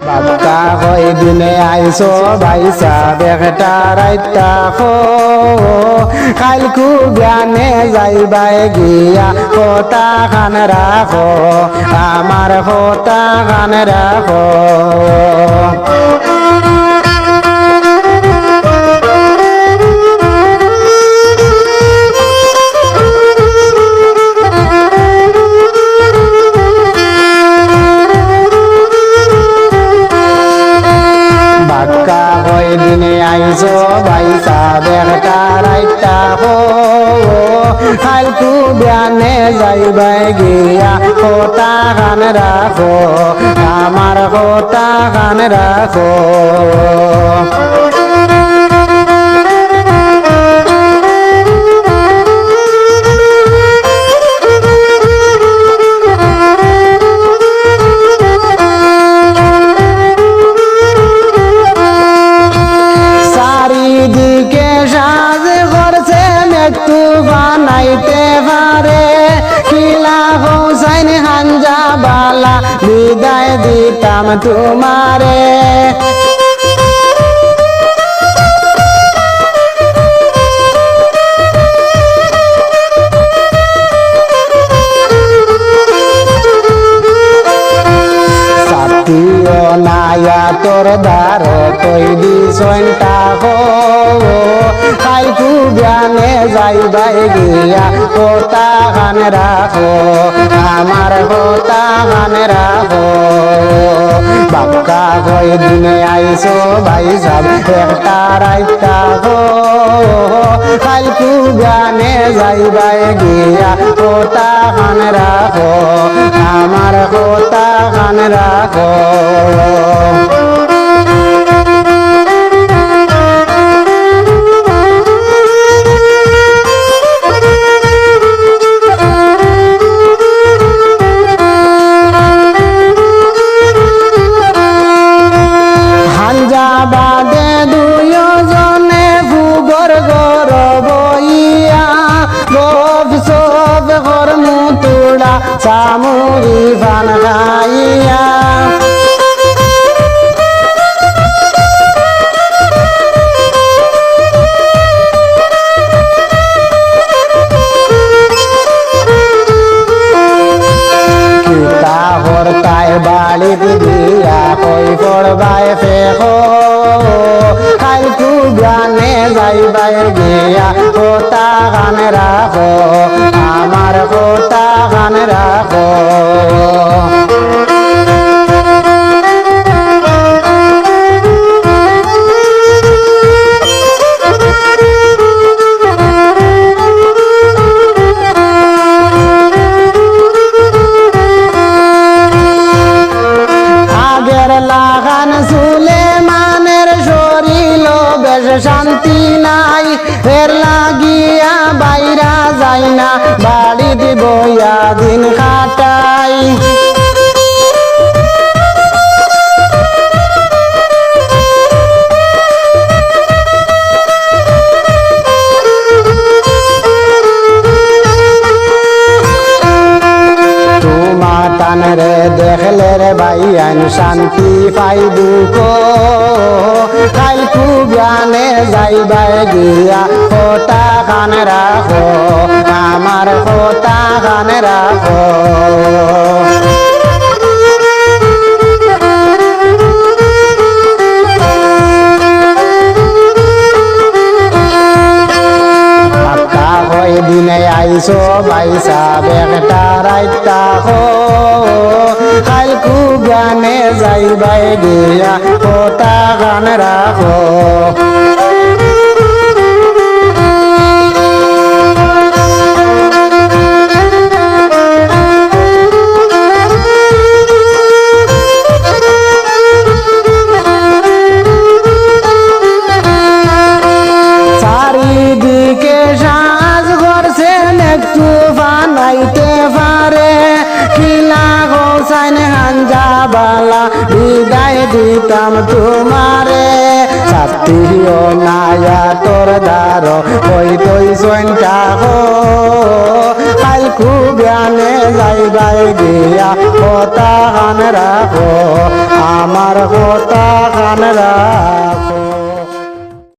বাপ্পা কই দিনে আইসো ভাইসা বেগটা রাইতা খো কালকু জ্ঞানে যাইবাই গিয়া কথা খান রাখো আমার কথা খান রাখো দিনে আইসো ভাইসা বেগটা রাইতা হো কালকু বিয়ানে যাইবাই গিয়া কথা খান রাখো আমার কথা খান রাখো দিকে সাজ করছে একটু বানাইতে পারে কিলা হোসাইন হাঞ্জা বালা বিদায় দিতাম তোমারে নায়া তোর দ্বার তৈরি সন্টা হো কালকু জ্ঞানে যাইবাই গিয়া কথা গান রাখো আমার কথা গান রাখো বাক্কা কই দিনে আইসো ভাই যাব একটা রাইতা হো কালকু জ্ঞানে যাইবাই গিয়া কথা গান রাখো আমার কথা গান রাখো হাঞ্জা বাদে দুজনে ভুগর গর বইয়া গপ সব ঘর মুতুড়া চামুরি ফান খাইয়া তাই বাড়ি দিয়া কই পড়বাই ফেকো কালকু জ্ঞানে যাইবাই গিয়া কথা গান রাখো আমার কথা গান রাখো লাগান সুলেমানের শরীর বেশ শান্তি নাই এর লাগিয়া বাইরা যায় না বাড়ি বইয়া দিন কাটাই রে দেখলে রে ভাইয়ান শান্তি পাইবু কো কালকু জ্ঞানে যাইবাই গিয়া কথা খান রাখো আমার কথা খান রাখো দিনে আইসো ভাইসা বেগটা রাইতা হো কালকু জ্ঞানে যাইবাই গিয়া কথা গান রাখো চারিদিকে সাজ করছে একটু বানাইতে পারে কিলা হোসাইন হাঞ্জা বালা বিদায় দিতাম তোমারে ছাত্রীও নায়া তোর দ্বার কই তৈ সন্টা হো কালকু জ্ঞানে যাইবাই গিয়া কথা খান রাখো আমার কথা খান রাখো